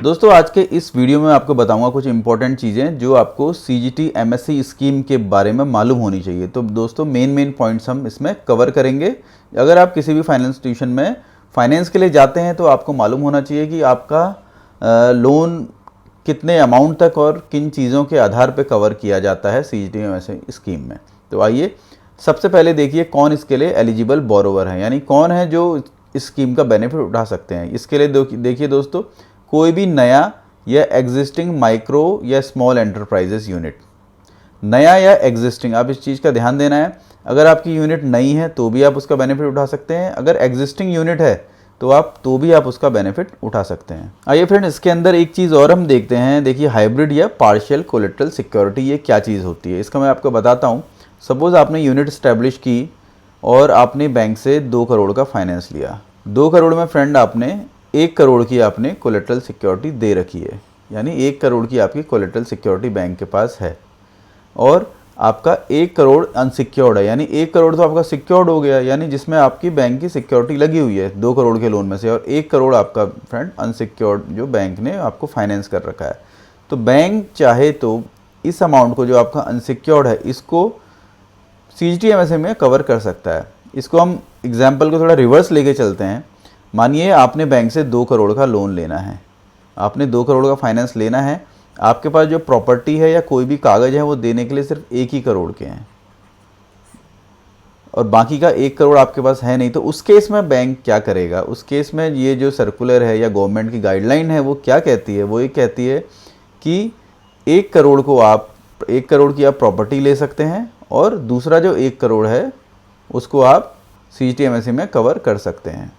दोस्तों आज के इस वीडियो में आपको बताऊंगा कुछ इंपॉर्टेंट चीज़ें जो आपको सीजीटी एमएससी स्कीम के बारे में मालूम होनी चाहिए। तो दोस्तों मेन पॉइंट्स हम इसमें कवर करेंगे। अगर आप किसी भी फाइनेंस इंस्टीट्यूशन में फाइनेंस के लिए जाते हैं तो आपको मालूम होना चाहिए कि आपका लोन कितने अमाउंट तक और किन चीज़ों के आधार पर कवर किया जाता है सीजीटी एमएससी स्कीम में। तो आइए सबसे पहले देखिए कौन इसके लिए एलिजिबल बोरोवर है, यानी कौन है जो इस स्कीम का बेनिफिट उठा सकते हैं। इसके लिए देखिए दोस्तों, कोई भी नया या एग्जिस्टिंग माइक्रो या स्मॉल एंटरप्राइजेस यूनिट, नया या एग्जिस्टिंग, आप इस चीज़ का ध्यान देना है। अगर आपकी यूनिट नई है तो भी आप उसका बेनिफिट उठा सकते हैं, अगर एग्जिस्टिंग यूनिट है तो भी आप उसका बेनिफिट उठा सकते हैं। आइए फ्रेंड, इसके अंदर एक चीज़ और हम देखते हैं। देखिए हाइब्रिड या पार्शियल कोलेटरल सिक्योरिटी ये क्या चीज़ होती है, इसका मैं आपको बताता हूँ। सपोज़ आपने यूनिट इस्टेब्लिश की और आपने बैंक से 2 करोड़ का फाइनेंस लिया। 2 करोड़ में फ्रेंड आपने 1 करोड़ की आपने कोलेटरल सिक्योरिटी दे रखी है, यानी 1 करोड़ की आपकी कोलेटरल सिक्योरिटी बैंक के पास है और आपका 1 करोड़ अनसिक्योर्ड है, यानी 1 करोड़ तो आपका सिक्योर्ड हो गया, यानी जिसमें आपकी बैंक की सिक्योरिटी लगी हुई है 2 करोड़ के लोन में से, और 1 करोड़ आपका फ्रेंड अनसिक्योर्ड जो बैंक ने आपको फाइनेंस कर रखा है। तो बैंक चाहे तो इस अमाउंट को जो आपका अनसिक्योर्ड है इसको सीजीटी एमएससी में कवर कर सकता है। इसको हम एग्जाम्पल को थोड़ा रिवर्स लेके चलते हैं। मानिए आपने बैंक से 2 करोड़ का लोन लेना है, आपने 2 करोड़ का फाइनेंस लेना है, आपके पास जो प्रॉपर्टी है या कोई भी कागज़ है वो देने के लिए सिर्फ 1 ही करोड़ के हैं और बाकी का 1 करोड़ आपके पास है नहीं। तो उस केस में बैंक क्या करेगा? उस केस में ये जो सर्कुलर है या गवर्नमेंट की गाइडलाइन है वो क्या कहती है? वो ये कहती है कि 1 करोड़ को आप 1 करोड़ की आप प्रॉपर्टी ले सकते हैं और दूसरा जो 1 करोड़ है उसको आप सीजीटी एमएससी में कवर कर सकते हैं।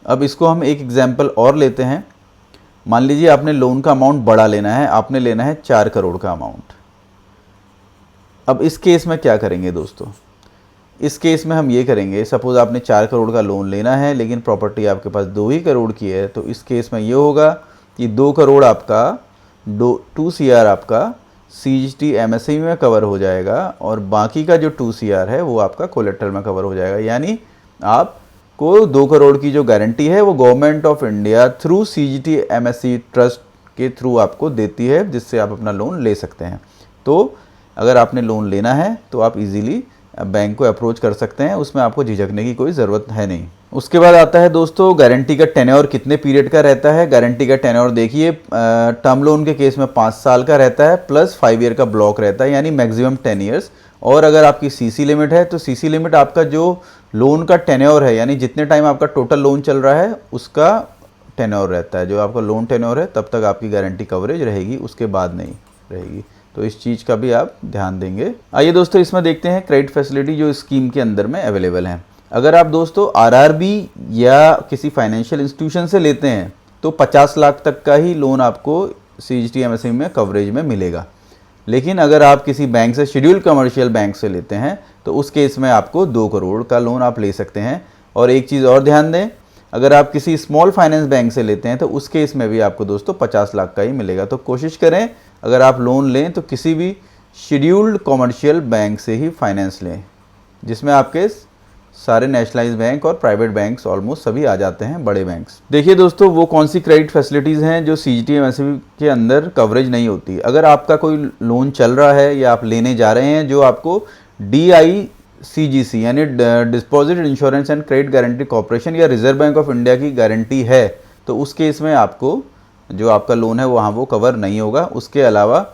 अब इसको हम एक एग्जाम्पल और लेते हैं। मान लीजिए आपने लोन का अमाउंट बड़ा लेना है, आपने लेना है 4 करोड़ का अमाउंट। अब इस केस में क्या करेंगे दोस्तों? इस केस में हम ये करेंगे, सपोज़ आपने 4 करोड़ का लोन लेना है लेकिन प्रॉपर्टी आपके पास 2 ही करोड़ की है, तो इस केस में ये होगा कि 2 करोड़ आपका 2 CR आपका सीजीटी एमएससी में कवर हो जाएगा और बाकी का जो 2 CR है वो आपका कोलेटरल में कवर हो जाएगा। यानी आपको 2 करोड़ की जो गारंटी है वो government of India through CGT MSc trust के थ्रू आपको देती है, जिससे आप अपना लोन ले सकते हैं। तो अगर आपने लोन लेना है तो आप इजीली बैंक को अप्रोच कर सकते हैं, उसमें आपको झिझकने की कोई ज़रूरत है नहीं। उसके बाद आता है दोस्तों गारंटी का टेन्योर कितने पीरियड का रहता है। गारंटी का टेन्योर देखिए, टर्म लोन के केस में 5 साल का रहता है प्लस 5 ईयर का ब्लॉक रहता है, यानी मैक्सिमम 10 ईयर्स। और अगर आपकी सीसी लिमिट है तो सीसी लिमिट आपका जो लोन का टेन्योर है, यानी जितने टाइम आपका टोटल लोन चल रहा है उसका टेन्योर रहता है। जो आपका लोन टेन्योर है तब तक आपकी गारंटी कवरेज रहेगी, उसके बाद नहीं रहेगी। तो इस चीज़ का भी आप ध्यान देंगे। आइए दोस्तों इसमें देखते हैं क्रेडिट फैसिलिटी जो स्कीम के अंदर में अवेलेबल है। अगर आप दोस्तों आरआरबी या किसी फाइनेंशियल इंस्टीट्यूशन से लेते हैं तो 50 लाख तक का ही लोन आपको सीजीटी एमएससी में कवरेज में मिलेगा। लेकिन अगर आप किसी बैंक से, शेड्यूल्ड कमर्शियल बैंक से लेते हैं तो उस केस में आपको 2 करोड़ का लोन आप ले सकते हैं। और एक चीज़ और ध्यान दें, अगर आप किसी स्मॉल फाइनेंस बैंक से लेते हैं तो उस केस में भी आपको दोस्तों 50 लाख का ही मिलेगा। तो कोशिश करें अगर आप लोन लें तो किसी भी शेड्यूल्ड कमर्शियल बैंक से ही फाइनेंस लें, जिसमें आपके सारे नेशनलाइज बैंक और प्राइवेट बैंक्स ऑलमोस्ट सभी आ जाते हैं, बड़े बैंक्स। देखिए दोस्तों वो कौन सी क्रेडिट फैसिलिटीज़ हैं जो सीजीटी एमएससी के अंदर कवरेज नहीं होती। अगर आपका कोई लोन चल रहा है या आप लेने जा रहे हैं जो आपको DICGC यानी deposit insurance and credit guarantee corporation या रिजर्व बैंक ऑफ इंडिया की गारंटी है, तो उस केस में आपको जो आपका लोन है वहाँ वो कवर नहीं होगा। उसके अलावा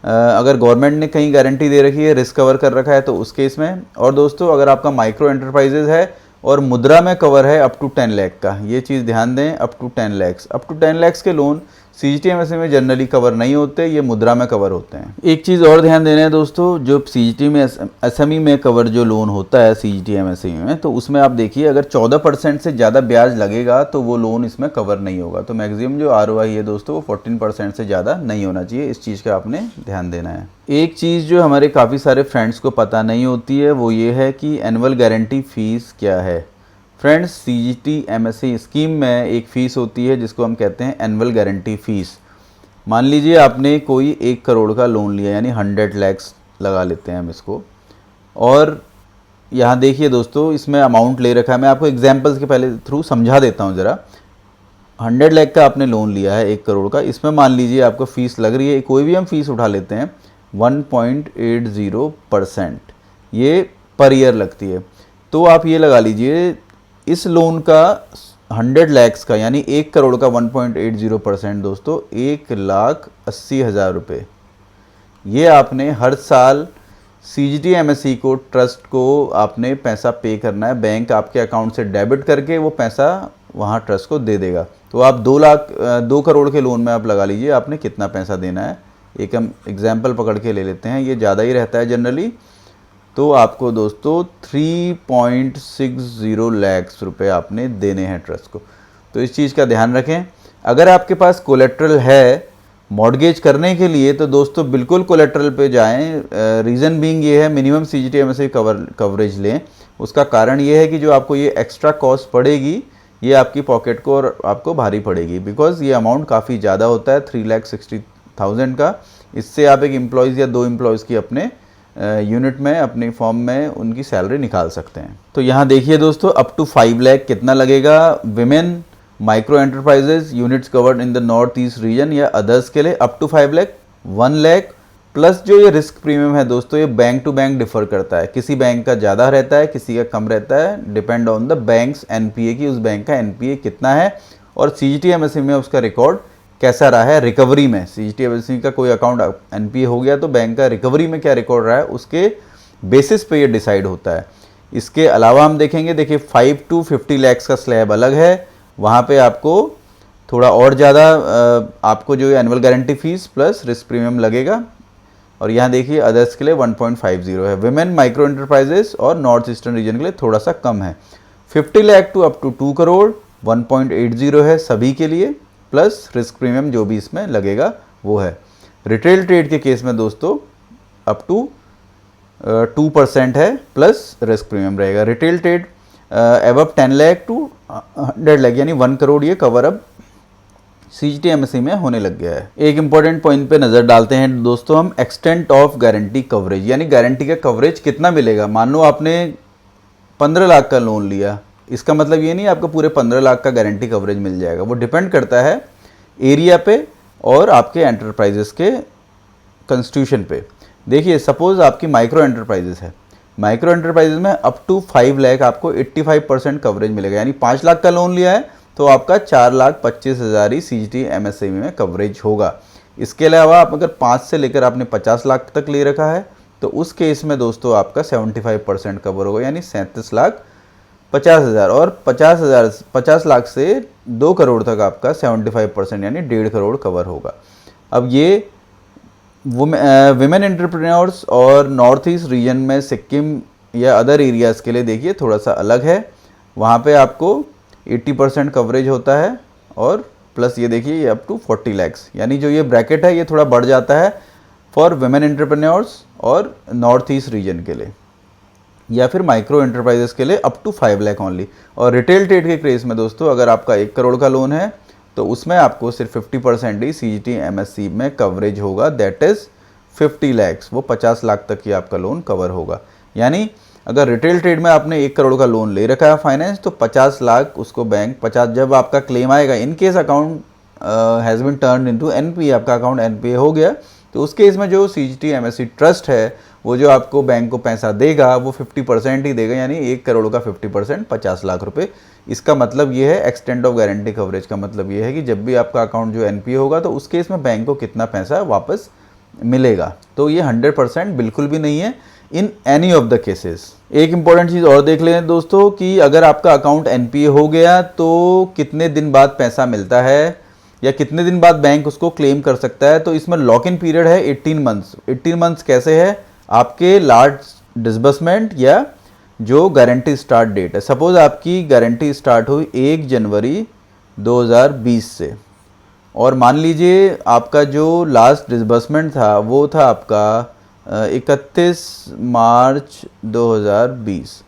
अगर गवर्नमेंट ने कहीं गारंटी दे रखी है, रिस्क कवर कर रखा है, तो उस केस में। और दोस्तों अगर आपका माइक्रो एंटरप्राइजेज है और मुद्रा में कवर है अप टू 10 लाख का, ये चीज़ ध्यान दें, up to 10 lakh, up to 10 lakh के लोन सीजीटी एमएससी में जनरली कवर नहीं होते, ये मुद्रा में कवर होते हैं। एक चीज़ और ध्यान देना है दोस्तों, जो सीजीटी में एसएमई में कवर जो लोन होता है सीजीटी एमएससी में, तो उसमें आप देखिए अगर 14% से ज़्यादा ब्याज लगेगा तो वो लोन इसमें कवर नहीं होगा। तो मैक्सिमम जो ROI है दोस्तों वो 14% से ज़्यादा नहीं होना चाहिए, इस चीज़ का आपने ध्यान देना है। एक चीज़ जो हमारे काफ़ी सारे फ्रेंड्स को पता नहीं होती है वो ये है कि एनुअल गारंटी फ़ीस क्या है। फ्रेंड्स सीजीटी एमएससी स्कीम में एक फ़ीस होती है जिसको हम कहते हैं एनुअल गारंटी फ़ीस। मान लीजिए आपने कोई 1 करोड़ का लोन लिया, यानी 100 लाख लगा लेते हैं हम इसको, और यहाँ देखिए दोस्तों इसमें अमाउंट ले रखा है। मैं आपको एग्जाम्पल्स के पहले थ्रू समझा देता हूँ ज़रा। 100 लाख का आपने लोन लिया है 1 करोड़ का, इसमें मान लीजिए आपको फीस लग रही है, कोई भी हम फीस उठा लेते हैं 1.80%, ये पर ईयर लगती है। तो आप ये लगा लीजिए इस लोन का 100 लाख का यानी 1 करोड़ का 1.80% दोस्तों 1,80,000 रुपये, ये आपने हर साल CGT MSE को, ट्रस्ट को आपने पैसा पे करना है। बैंक आपके अकाउंट से डेबिट करके वो पैसा वहाँ ट्रस्ट को दे देगा। तो आप 2 करोड़ के लोन में आप लगा लीजिए आपने कितना पैसा देना है। एक हम एग्जाम्पल पकड़ के ले लेते हैं, ये ज़्यादा ही रहता है जनरली। तो आपको दोस्तों 3.60 लाख रुपए आपने देने हैं ट्रस्ट को। तो इस चीज़ का ध्यान रखें। अगर आपके पास कोलेट्रल है मॉर्गेज करने के लिए तो दोस्तों बिल्कुल कोलेट्रल पे जाएं। रीज़न बीइंग ये है, मिनिमम CGT MSE कवरेज लें। उसका कारण ये है कि जो आपको ये एक्स्ट्रा कॉस्ट पड़ेगी ये आपकी पॉकेट को और आपको भारी पड़ेगी, बिकॉज ये अमाउंट काफ़ी ज़्यादा होता है 3,60,000 का। इससे आप एक एम्प्लॉयज़ या 2 एम्प्लॉयज़ की अपने यूनिट में, अपनी फॉर्म में उनकी सैलरी निकाल सकते हैं। तो यहाँ देखिए दोस्तों अप टू 5 लाख कितना लगेगा। Women micro enterprises units covered in the North East region या अदर्स के लिए up to 5 lakh 1 lakh plus जो ये रिस्क प्रीमियम है दोस्तों ये बैंक टू बैंक डिफर करता है। किसी बैंक का ज़्यादा रहता है, किसी का कम रहता है, depend on the banks NPA की, उस बैंक का NPA कितना है और CGT MSE में उसका रिकॉर्ड कैसा रहा है रिकवरी में। CGT MSE का कोई अकाउंट NPA हो गया तो बैंक का रिकवरी में क्या रिकॉर्ड रहा है उसके बेसिस पे ये डिसाइड होता है। इसके अलावा हम देखेंगे, देखिए 5 to 50 लाख का स्लैब अलग है, वहाँ पे आपको थोड़ा और ज़्यादा आपको जो annual guarantee fee plus risk premium लगेगा। और यहाँ देखिए अदर्स के लिए 1.50 है। विमेन माइक्रो एंटरप्राइजेस और नॉर्थ ईस्टर्न रीजन के लिए थोड़ा सा कम है। 50 lakh to up to 2 crore 1.80 है सभी के लिए, प्लस रिस्क प्रीमियम जो भी इसमें लगेगा वो है। रिटेल ट्रेड के केस में दोस्तों अप टू 2% है प्लस रिस्क प्रीमियम रहेगा। Retail trade above 10 lakh to 100 lakh यानी 1 करोड़ ये कवर अब CGT MSE में होने लग गया है। एक इंपॉर्टेंट पॉइंट पे नज़र डालते हैं दोस्तों हम, एक्सटेंट ऑफ गारंटी कवरेज, यानी गारंटी का कवरेज कितना मिलेगा। मान लो आपने 15 लाख का लोन लिया, इसका मतलब ये नहीं आपको पूरे 15 लाख का गारंटी कवरेज मिल जाएगा। वो डिपेंड करता है एरिया पे और आपके एंटरप्राइजेस के कंस्टिट्यूशन पे। देखिए सपोज आपकी माइक्रो एंटरप्राइजेस है, माइक्रो एंटरप्राइजेस में अप टू 5 लाख आपको 85% कवरेज मिलेगा, यानी 5 लाख का लोन लिया है तो आपका 4,25,000 ही CGT MSE में कवरेज होगा। इसके अलावा आप अगर 5 से लेकर आपने 50 लाख तक ले रखा है तो उस केस में दोस्तों आपका 75% कवर होगा, यानी 37,50,000 और 50 लाख से 2 करोड़ तक आपका 75% यानी 1.5 करोड़ कवर होगा। अब ये विमेन एंटरप्रेन्योर्स और नॉर्थ ईस्ट रीजन में सिक्किम या अदर एरियाज़ के लिए देखिए थोड़ा सा अलग है, वहाँ पे आपको 80% कवरेज होता है और प्लस ये देखिए ये अप टू 40 लाख, यानी जो ये ब्रैकेट है ये थोड़ा बढ़ जाता है फॉर विमेन एंटरप्रेन्योर्स और नॉर्थ ईस्ट रीजन के लिए या फिर माइक्रो एंटरप्राइजेस के लिए अप टू 5 लाख ओनली। और रिटेल ट्रेड के केस में दोस्तों अगर आपका 1 करोड़ का लोन है तो उसमें आपको सिर्फ 50% ही CGT MSE में कवरेज होगा, दैट इज़ 50 लाख, वो 50 लाख तक ही आपका लोन कवर होगा। यानी अगर रिटेल ट्रेड में आपने 1 करोड़ का लोन ले रखा है फाइनेंस तो 50 लाख उसको बैंक 50, जब आपका क्लेम आएगा in case account has been turn into NPA, आपका अकाउंट NPA हो गया तो उस केस में जो CGT MSE ट्रस्ट है वो जो आपको बैंक को पैसा देगा वो 50% ही देगा, यानी 1 करोड़ का 50% 50 लाख रुपए। इसका मतलब ये है एक्सटेंट ऑफ गारंटी कवरेज का मतलब ये है कि जब भी आपका अकाउंट जो NPA होगा तो उस केस में बैंक को कितना पैसा वापस मिलेगा। तो ये 100% बिल्कुल भी नहीं है in any of the cases. एक इंपॉर्टेंट चीज़ और देख लें दोस्तों कि अगर आपका अकाउंट NPA हो गया तो कितने दिन बाद पैसा मिलता है या कितने दिन बाद बैंक उसको क्लेम कर सकता है। तो इसमें लॉक इन पीरियड है 18 मंथ्स। 18 मंथ्स कैसे है, आपके लार्ज डिसबर्समेंट या जो गारंटी स्टार्ट डेट है। सपोज आपकी गारंटी स्टार्ट हुई 1 जनवरी 2020 से और मान लीजिए आपका जो लास्ट डिसबर्समेंट था वो था आपका 31 मार्च 2020।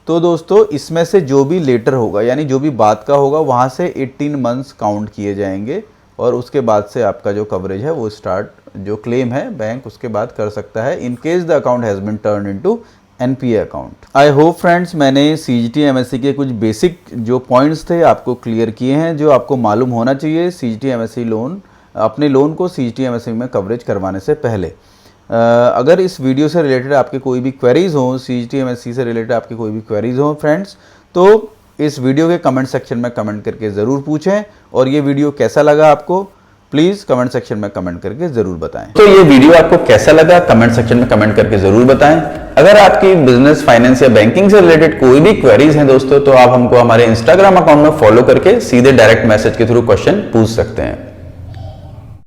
तो दोस्तों इसमें से जो भी लेटर होगा यानी जो भी बात का होगा वहाँ से 18 मंथ्स काउंट किए जाएंगे और उसके बाद से आपका जो कवरेज है वो स्टार्ट, जो क्लेम है बैंक उसके बाद कर सकता है in case the account has been turn into NPA account. I hope friends मैंने सीजीटी एमएससी के कुछ बेसिक जो पॉइंट्स थे आपको क्लियर किए हैं, जो आपको मालूम होना चाहिए सीजीटी एमएससी लोन, अपने लोन को सीजीटी एमएससी में कवरेज करवाने से पहले। अगर इस वीडियो से रिलेटेड आपके कोई भी क्वेरीज हों, सीजीटी एमएससी से रिलेटेड आपके कोई भी क्वेरीज हों फ्रेंड्स, तो इस वीडियो के कमेंट सेक्शन में कमेंट करके ज़रूर पूछें। और ये वीडियो कैसा लगा आपको, प्लीज़ कमेंट सेक्शन में कमेंट करके ज़रूर बताएं। तो ये वीडियो आपको कैसा लगा कमेंट सेक्शन में कमेंट करके ज़रूर बताएं। अगर आपकी बिजनेस, फाइनेंस या बैंकिंग से रिलेटेड कोई भी क्वेरीज हैं दोस्तों, तो आप हमको हमारे इंस्टाग्राम अकाउंट में फॉलो करके सीधे डायरेक्ट मैसेज के थ्रू क्वेश्चन पूछ सकते हैं।